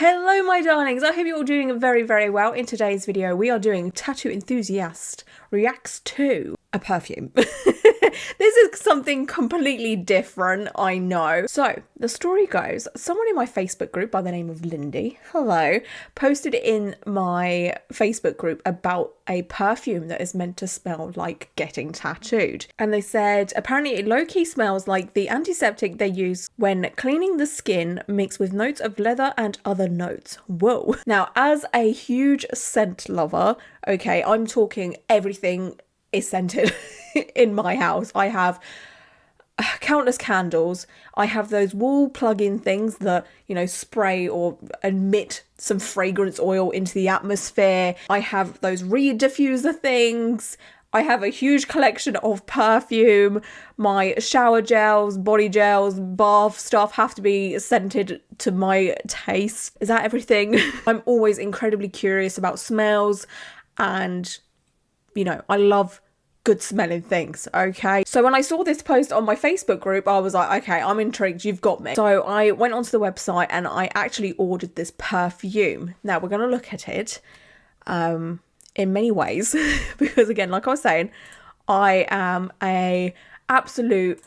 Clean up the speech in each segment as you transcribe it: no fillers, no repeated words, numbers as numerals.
Hello my darlings, I hope you're all doing very, very well. In today's video we are doing Tattoo Enthusiast reacts to a perfume. This is something completely different, I know. So the story goes, someone in my Facebook group by the name of Lindy, hello, posted in my Facebook group about a perfume that is meant to smell like getting tattooed. And they said apparently it low-key smells like the antiseptic they use when cleaning the skin mixed with notes of leather and other notes. Whoa. Now, as a huge scent lover, okay, I'm talking everything is scented in my house. I have countless candles. I have those wall plug-in things that, you know, spray or emit some fragrance oil into the atmosphere. I have those reed diffuser things. I have a huge collection of perfume. My shower gels, body gels, bath stuff have to be scented to my taste. Is that everything? I'm always incredibly curious about smells and, you know, I love good smelling things, okay? So when I saw this post on my Facebook group, I was like, okay, I'm intrigued, you've got me. So I went onto the website and I actually ordered this perfume. Now we're gonna look at it in many ways because again, like I was saying, I am a absolute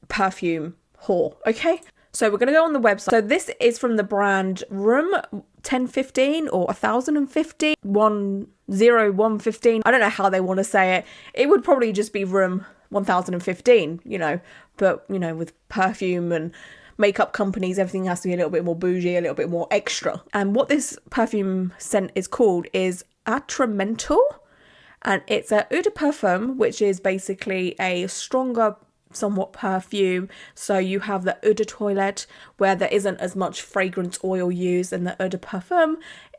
perfume whore, okay? So we're going to go on the website. So this is from the brand Room 1015 or 1015, 10115. I don't know how they want to say it. It would probably just be Room 1015, you know, but you know, with perfume and makeup companies, everything has to be a little bit more bougie, a little bit more extra. And what this perfume scent is called is Atramental, and it's a eau de parfum, which is basically a stronger somewhat perfume. So you have the eau de toilette where there isn't as much fragrance oil used, and the eau de parfum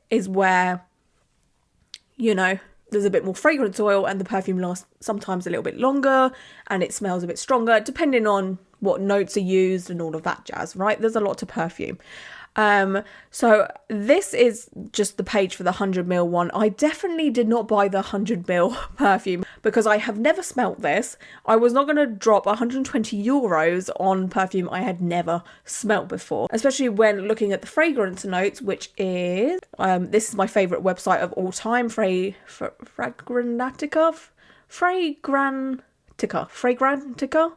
is where, you know, there's a bit more fragrance oil and the perfume lasts sometimes a little bit longer and it smells a bit stronger depending on what notes are used and all of that jazz, right? There's a lot to perfume. So this is just the page for the 100ml one. I definitely did not buy the 100ml perfume because I have never smelt this. I was not going to drop 120 euros on perfume I had never smelt before, especially when looking at the fragrance notes, which is, this is my favorite website of all time, Fragrantica.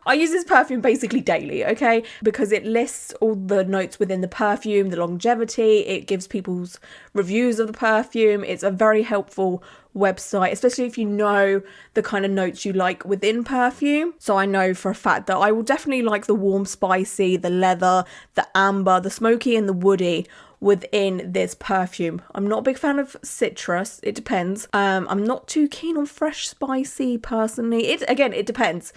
I use this perfume basically daily, okay? Because it lists all the notes within the perfume, the longevity, it gives people's reviews of the perfume. It's a very helpful website, especially if you know the kind of notes you like within perfume. So I know for a fact that I will definitely like the warm, spicy, the leather, the amber, the smoky and the woody within this perfume. I'm not a big fan of citrus. It depends. I'm not too keen on fresh spicy personally. It depends.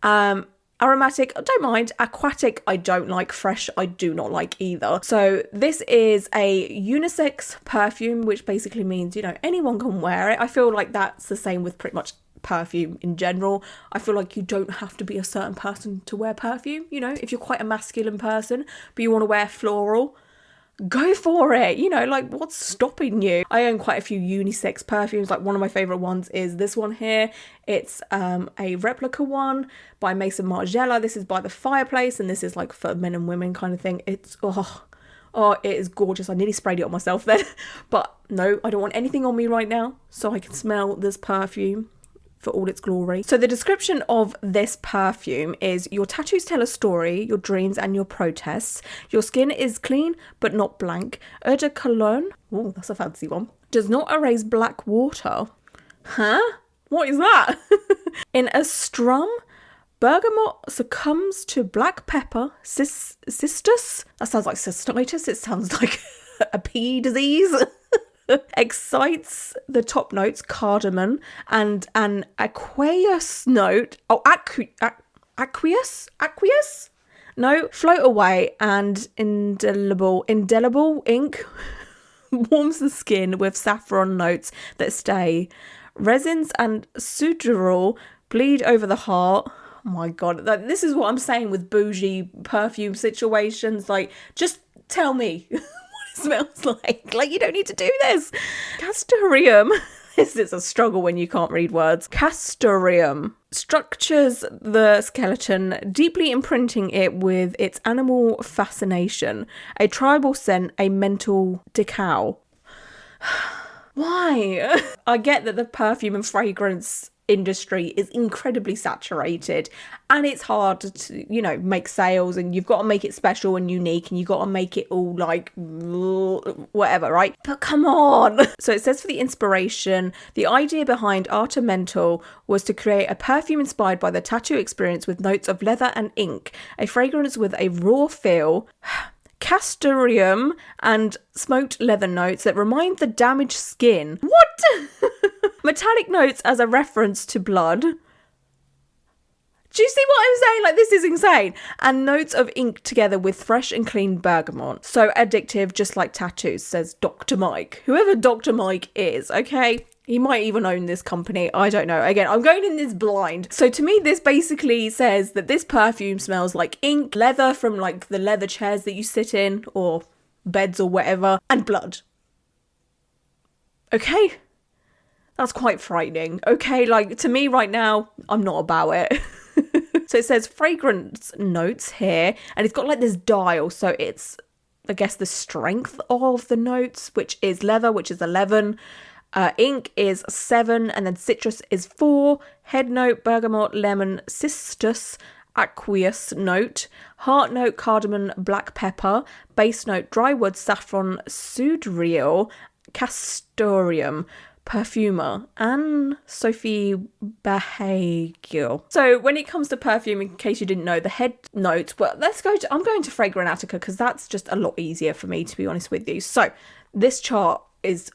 Aromatic, I don't mind. Aquatic, I don't like. Fresh, I do not like either. So this is a unisex perfume, which basically means, you know, anyone can wear it. I feel like that's the same with pretty much perfume in general. I feel like you don't have to be a certain person to wear perfume. You know, if you're quite a masculine person, but you want to wear floral, go for it, you know, like what's stopping you? I own quite a few unisex perfumes. Like one of my favorite ones is this one here. It's a replica one by Maison Margiela. This is by the fireplace, and this is like for men and women kind of thing. It's oh it is gorgeous. I nearly sprayed it on myself then, but no, I don't want anything on me right now, so I can smell this perfume for all its glory. So the description of this perfume is: your tattoos tell a story, your dreams and your protests. Your skin is clean but not blank. Eau de cologne, oh, that's a fancy one, does not erase black water. Huh? What is that? In a strum, bergamot succumbs to black pepper, cistus. That sounds like cystitis. It sounds like a pea disease. Excites the top notes, cardamom, and an aqueous note. Oh, aqueous? No, float away, and indelible ink warms the skin with saffron notes that stay. Resins and sutural bleed over the heart. Oh my god, this is what I'm saying with bougie perfume situations. Like, just tell me smells like you don't need to do this. Castoreum, This is a struggle when you can't read words. Castoreum structures the skeleton, deeply imprinting it with its animal fascination, a tribal scent, a mental decal. Why? I get that the perfume and fragrance industry is incredibly saturated and it's hard to, you know, make sales, and you've got to make it special and unique, and you've got to make it all like whatever, right? But come on. So it says, for the inspiration, the idea behind Atramental was to create a perfume inspired by the tattoo experience with notes of leather and ink, a fragrance with a raw feel, castoreum and smoked leather notes that remind the damaged skin. What? Metallic notes as a reference to blood. Do you see what I'm saying? Like, this is insane. And notes of ink together with fresh and clean bergamot. So addictive, just like tattoos, says Dr. Mike. Whoever Dr. Mike is, okay? He might even own this company. I don't know. Again, I'm going in this blind. So to me, this basically says that this perfume smells like ink, leather from like the leather chairs that you sit in, or beds or whatever, and blood. Okay? That's quite frightening. Okay, like, to me right now, I'm not about it. So it says fragrance notes here, and it's got like this dial. So it's, I guess, the strength of the notes, which is leather, which is 11. Ink is 7, and then citrus is 4. Head note, bergamot, lemon, cistus, aqueous note. Heart note, cardamom, black pepper. Base note, dry wood, saffron, sudriel, castoreum. Perfumer, Anne Sophie Behagiel. So when it comes to perfume, in case you didn't know, the head notes, well, I'm going to Fragrantica because that's just a lot easier for me, to be honest with you. So this chart is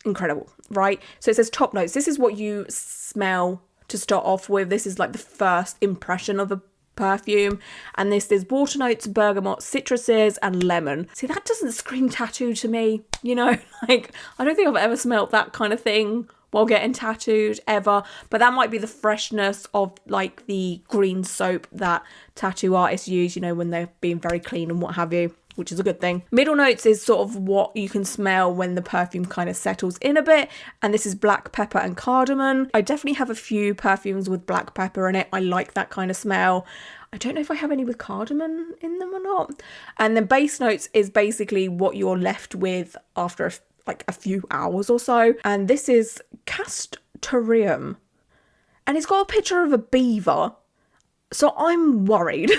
incredible, right? So it says top notes. This is what you smell to start off with. This is like the first impression of a perfume, and this is water notes, bergamot, citruses, and lemon. See, that doesn't scream tattoo to me, you know. Like, I don't think I've ever smelled that kind of thing while getting tattooed ever, but that might be the freshness of like the green soap that tattoo artists use, you know, when they're being very clean and what have you, which is a good thing. Middle notes is sort of what you can smell when the perfume kind of settles in a bit, and this is black pepper and cardamom. I definitely have a few perfumes with black pepper in it. I like that kind of smell. I don't know if I have any with cardamom in them or not. And then base notes is basically what you're left with after a few hours or so, and this is castoreum, and it's got a picture of a beaver. So I'm worried.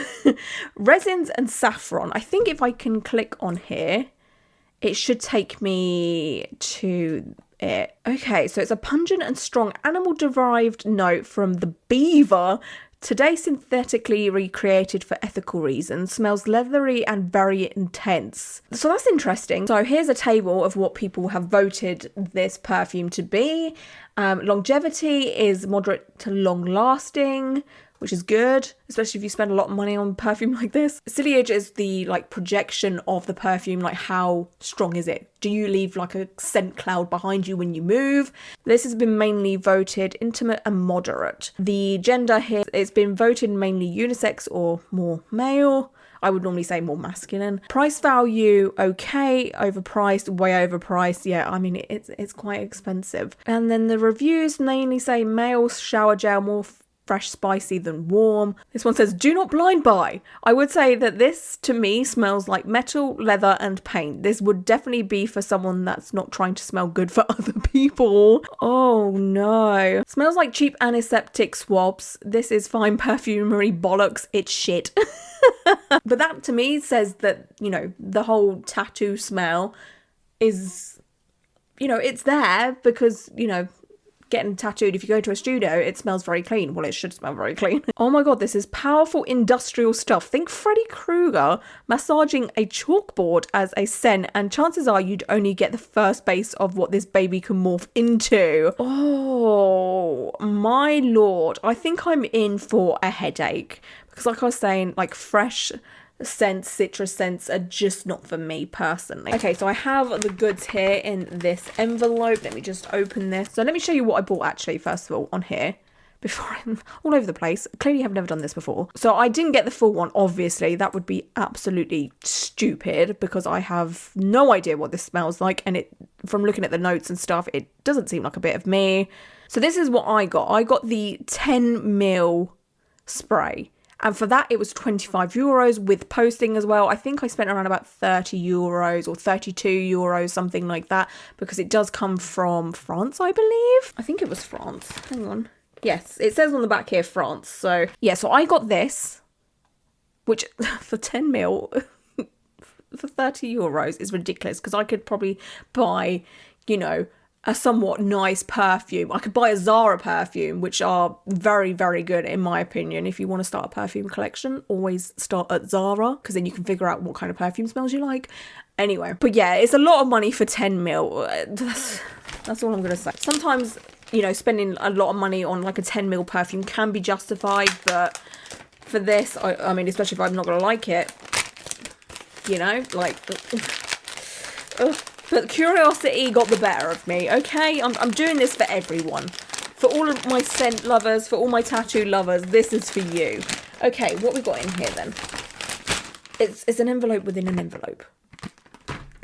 Resins and saffron. I think if I can click on here, it should take me to it. Okay, so it's a pungent and strong animal-derived note from the beaver, today synthetically recreated for ethical reasons. Smells leathery and very intense. So that's interesting. So here's a table of what people have voted this perfume to be. Longevity is moderate to long-lasting, which is good, especially if you spend a lot of money on perfume like this. Sillage is the like projection of the perfume, like how strong is it? Do you leave like a scent cloud behind you when you move? This has been mainly voted intimate and moderate. The gender here, it's been voted mainly unisex or more male. I would normally say more masculine. Price value, okay. Overpriced, way overpriced. Yeah, I mean, it's quite expensive. And then the reviews mainly say male shower gel, more fresh, spicy than warm. This one says, do not blind buy. I would say that this, to me, smells like metal, leather, and paint. This would definitely be for someone that's not trying to smell good for other people. Oh no. Smells like cheap antiseptic swabs. This is fine perfumery bollocks. It's shit. But that, to me, says that, you know, the whole tattoo smell is, you know, it's there because, you know, getting tattooed, if you go to a studio, it smells very clean. Well, it should smell very clean. Oh my god, this is powerful industrial stuff. Think Freddy Krueger massaging a chalkboard as a scent, and chances are you'd only get the first base of what this baby can morph into. Oh my lord, I think I'm in for a headache, because like I was saying, like fresh scents, citrus scents are just not for me personally. Okay, so I have the goods here in this envelope. Let me just open this. So let me show you what I bought actually, first of all, on here, before I'm all over the place. Clearly have never done this before. So I didn't get the full one, obviously. That would be absolutely stupid because I have no idea what this smells like. And it, from looking at the notes and stuff, it doesn't seem like a bit of me. So this is what I got. I got the 10ml spray. And for that, it was €25 with posting as well. I think I spent around about €30 or €32, something like that, because it does come from France, I believe. I think it was France. Hang on. Yes, it says on the back here, France. So, yeah, so I got this, which for 10ml, for €30 is ridiculous, because I could probably buy, you know, a somewhat nice perfume. I could buy a Zara perfume, which are very, very good in my opinion. If you want to start a perfume collection, always start at Zara, because then you can figure out what kind of perfume smells you like. Anyway, but yeah, it's a lot of money for 10ml. That's all I'm going to say. Sometimes, you know, spending a lot of money on like a 10ml perfume can be justified, but for this, I mean, especially if I'm not going to like it, you know, like, ugh. But curiosity got the better of me, okay? I'm doing this for everyone. For all of my scent lovers, for all my tattoo lovers, this is for you. Okay, what we got in here then? It's an envelope within an envelope.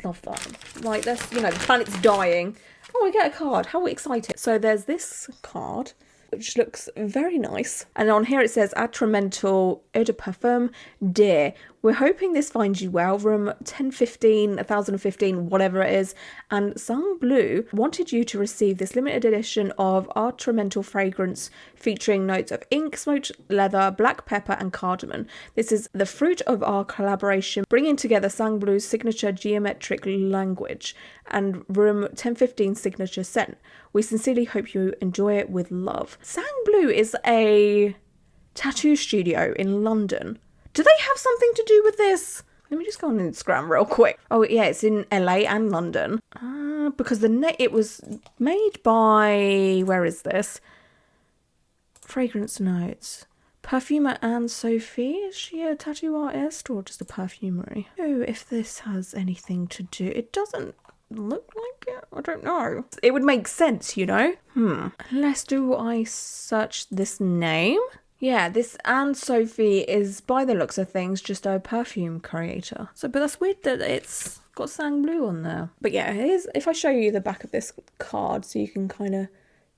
Love that. Right, that's, you know, the planet's dying. Oh, I get a card. How exciting. So there's this card, which looks very nice. And on here it says, Atramental Eau de Perfume, Dear. We're hoping this finds you well. Room 1015, 1015, whatever it is. And Sang Bleu wanted you to receive this limited edition of Atramental fragrance featuring notes of ink, smoked leather, black pepper and cardamom. This is the fruit of our collaboration, bringing together Sang Bleu's signature geometric language and Room 1015 signature scent. We sincerely hope you enjoy it with love. Sang Bleu is a tattoo studio in London. Do they have something to do with this? Let me just go on Instagram real quick. Oh yeah, it's in LA and London. Because it was made by, where is this? Fragrance notes. Perfumer Anne Sophie. Is she a tattoo artist or just a perfumery? Oh, if this has anything to do, it doesn't look like it. I don't know. It would make sense, you know. Unless do I search this name? Yeah, this Anne Sophie is, by the looks of things, just a perfume creator. So, but that's weird that it's got Sang Bleu on there. But yeah, here's, if I show you the back of this card so you can kind of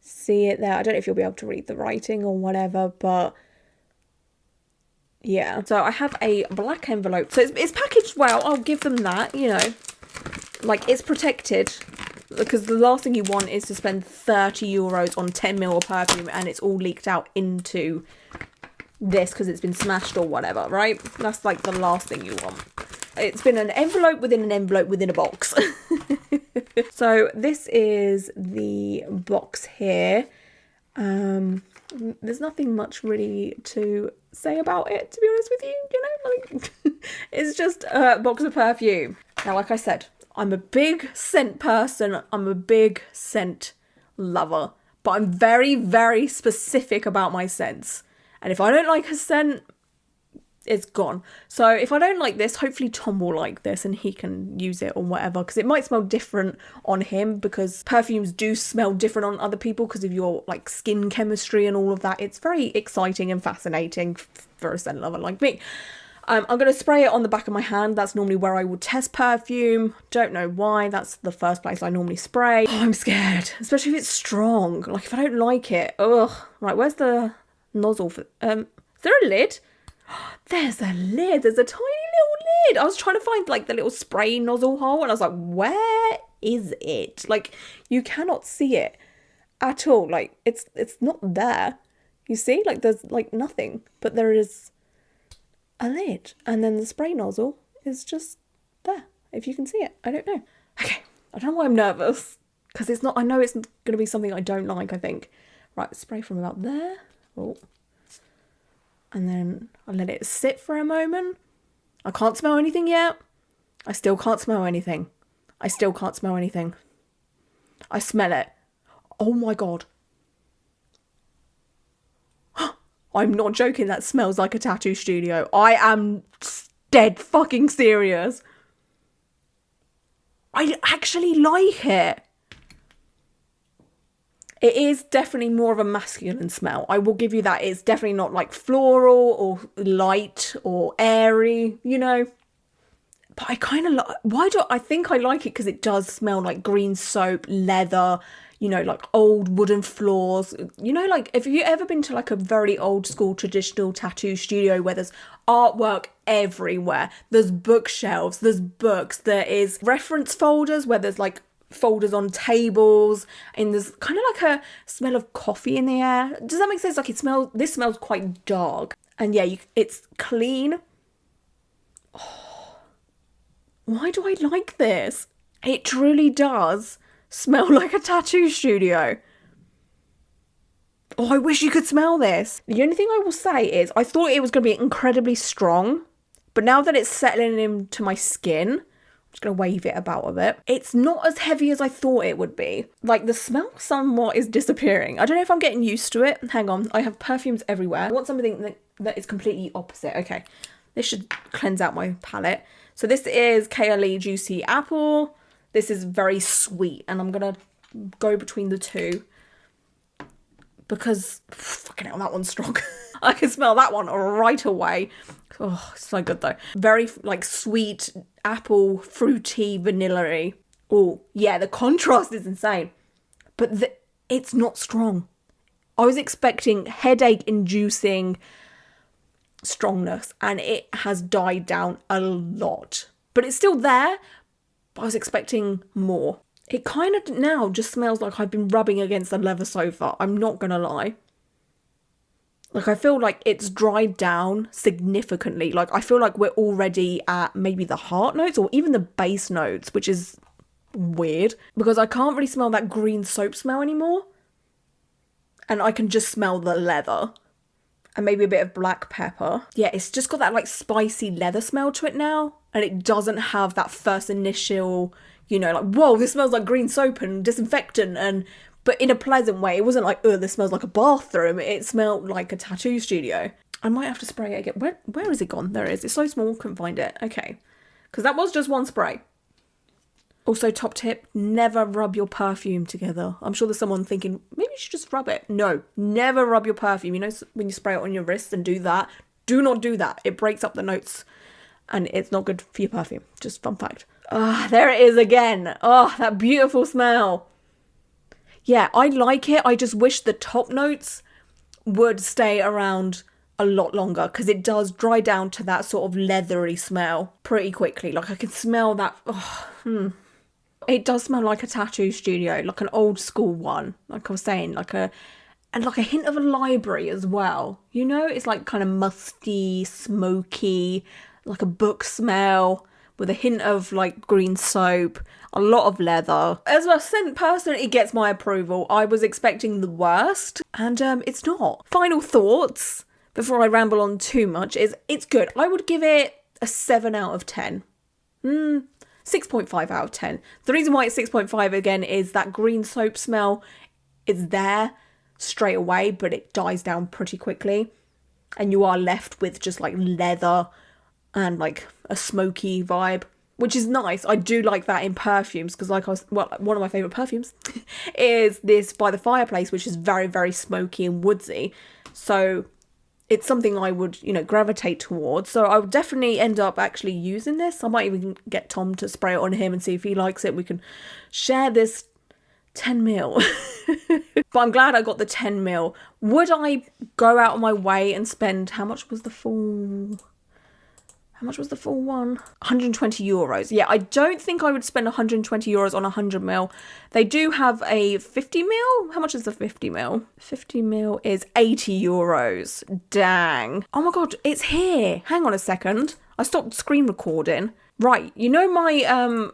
see it there. I don't know if you'll be able to read the writing or whatever, but yeah. So I have a black envelope. So it's packaged well. I'll give them that, you know. Like, it's protected. Because the last thing you want is to spend €30 on 10ml of perfume and it's all leaked out into this because it's been smashed or whatever, right? That's like the last thing you want. It's been an envelope within a box. So this is the box here. There's nothing much really to say about it, to be honest with you, you know, like it's just a box of perfume. Now, like I said, I'm a big scent person. I'm a big scent lover. But I'm very, very specific about my scents. And if I don't like a scent, it's gone. So if I don't like this, hopefully Tom will like this and he can use it or whatever. Because it might smell different on him. Because perfumes do smell different on other people because of your like skin chemistry and all of that. It's very exciting and fascinating for a scent lover like me. I'm going to spray it on the back of my hand. That's normally where I would test perfume. Don't know why. That's the first place I normally spray. Oh, I'm scared. Especially if it's strong. Like, if I don't like it. Ugh. Right, where's the nozzle for... is there a lid? There's a lid. There's a tiny little lid. I was trying to find, like, the little spray nozzle hole. And I was like, where is it? Like, you cannot see it at all. Like, it's not there. You see? Like, there's, like, nothing. But there is... a lid, and then the spray nozzle is just there, if you can see it. I don't know. Okay, I don't know why I'm nervous, because it's not, I know it's going to be something I don't like, I think. Right, spray from about there. Oh. And then I'll let it sit for a moment. I can't smell anything yet. I still can't smell anything. I still can't smell anything. I smell it. Oh my god. I'm not joking, that smells like a tattoo studio. I am dead fucking serious. I actually like it. It is definitely more of a masculine smell. I will give you that. It's definitely not like floral or light or airy, you know. But I kind of like, I think I like it because it does smell like green soap, leather, you know, like old wooden floors. You know, like, have you ever been to like a very old school traditional tattoo studio where there's artwork everywhere? There's bookshelves, there's books, there is reference folders where there's like folders on tables, and there's kind of like a smell of coffee in the air. Does that make sense? Like this smells quite dark. And yeah, it's clean. Why do I like this? It truly does smell like a tattoo studio. Oh, I wish you could smell this. The only thing I will say is I thought it was going to be incredibly strong, but now that it's settling into my skin, I'm just going to wave it about a bit. It's not as heavy as I thought it would be. Like, the smell somewhat is disappearing. I don't know if I'm getting used to it. Hang on. I have perfumes everywhere. I want something that is completely opposite. Okay. This should cleanse out my palette. So this is KLE Juicy Apple. This is very sweet, and I'm going to go between the two because, fucking hell, that one's strong. I can smell that one right away. Oh, it's so good though. Very like sweet, apple, fruity, vanilla-y. Oh, yeah, the contrast is insane. But it's not strong. I was expecting headache-inducing strongness, and it has died down a lot. But it's still there, but I was expecting more. It kind of now just smells like I've been rubbing against a leather sofa. I'm not gonna lie. Like, I feel like it's dried down significantly. Like, I feel like we're already at maybe the heart notes or even the base notes, which is weird because I can't really smell that green soap smell anymore. And I can just smell the leather and maybe a bit of black pepper. Yeah, it's just got that like spicy leather smell to it now. And it doesn't have that first initial, you know, like, whoa, this smells like green soap and disinfectant, but in a pleasant way. It wasn't like, oh, this smells like a bathroom. It smelled like a tattoo studio. I might have to spray it again. Where is it gone? There it is. It's so small, couldn't find it. Okay. Because that was just one spray. Also, top tip, never rub your perfume together. I'm sure there's someone thinking, maybe you should just rub it. No, never rub your perfume. You know, when you spray it on your wrist and do that, do not do that. It breaks up the notes and it's not good for your perfume. Just fun fact. Ah, there it is again. Oh, that beautiful smell. Yeah, I like it. I just wish the top notes would stay around a lot longer because it does dry down to that sort of leathery smell pretty quickly. Like, I can smell that. It does smell like a tattoo studio, like an old school one. Like I was saying, and like a hint of a library as well. You know, it's like kind of musty, smoky, like a book smell with a hint of like green soap, a lot of leather. As a scent person, it gets my approval. I was expecting the worst, and it's not. Final thoughts before I ramble on too much is it's good. I would give it a 7 out of 10. 6.5 out of 10. The reason why it's 6.5 again is that green soap smell is there straight away, but it dies down pretty quickly. And you are left with just like leather and like a smoky vibe, which is nice. I do like that in perfumes because one of my favourite perfumes is this By the Fireplace, which is very, very smoky and woodsy. So it's something I would, you know, gravitate towards. So I would definitely end up actually using this. I might even get Tom to spray it on him and see if he likes it. We can share this 10ml. But I'm glad I got the 10ml. Would I go out of my way and spend, how much was the full one? 120 euros. Yeah, I don't think I would spend 120 euros on 100ml. They do have a 50ml. How much is the 50ml? 50ml is 80 euros. Dang. Oh my God, it's here. Hang on a second. I stopped screen recording. Right, you know my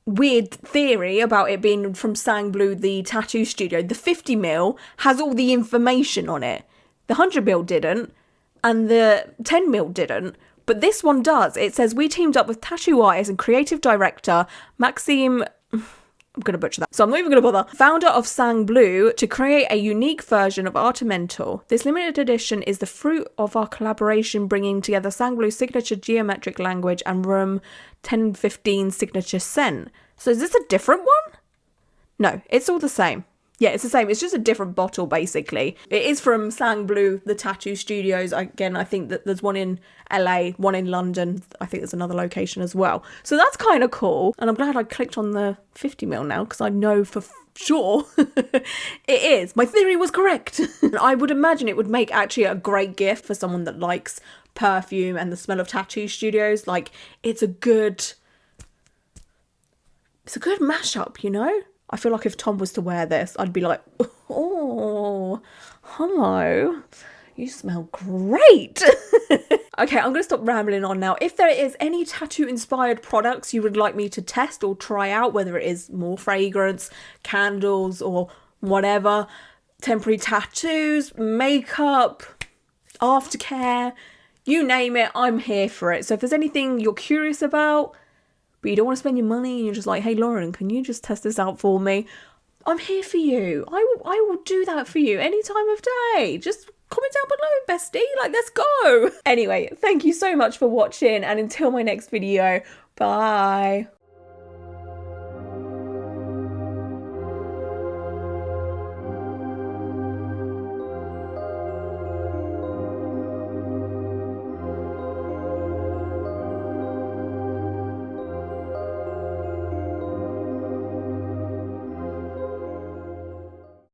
weird theory about it being from Sang Blue, the tattoo studio? The 50ml has all the information on it. The 100ml didn't, and the 10ml didn't. But this one does. It says, we teamed up with tattoo artist and creative director Maxime, I'm going to butcher that, so I'm not even going to bother, founder of Sang Blue, to create a unique version of Atramental. This limited edition is the fruit of our collaboration, bringing together Sang Blue's signature geometric language and Room 1015 signature scent. So is this a different one? No, it's all the same. Yeah, it's the same. It's just a different bottle, basically. It is from Sang Blue, the tattoo studios. Again, I think that there's one in LA, one in London. I think there's another location as well. So that's kind of cool. And I'm glad I clicked on the 50ml now, because I know for sure it is. My theory was correct. I would imagine it would make actually a great gift for someone that likes perfume and the smell of tattoo studios. Like, it's a good mashup, you know? I feel like if Tom was to wear this, I'd be like, oh, hello, you smell great. Okay, I'm going to stop rambling on now. If there is any tattoo-inspired products you would like me to test or try out, whether it is more fragrance, candles, or whatever, temporary tattoos, makeup, aftercare, you name it, I'm here for it. So if there's anything you're curious about, but you don't want to spend your money and you're just like, hey Lauren, can you just test this out for me? I'm here for you. I will do that for you any time of day. Just comment down below, bestie. Like, let's go. Anyway, thank you so much for watching, and until my next video, bye.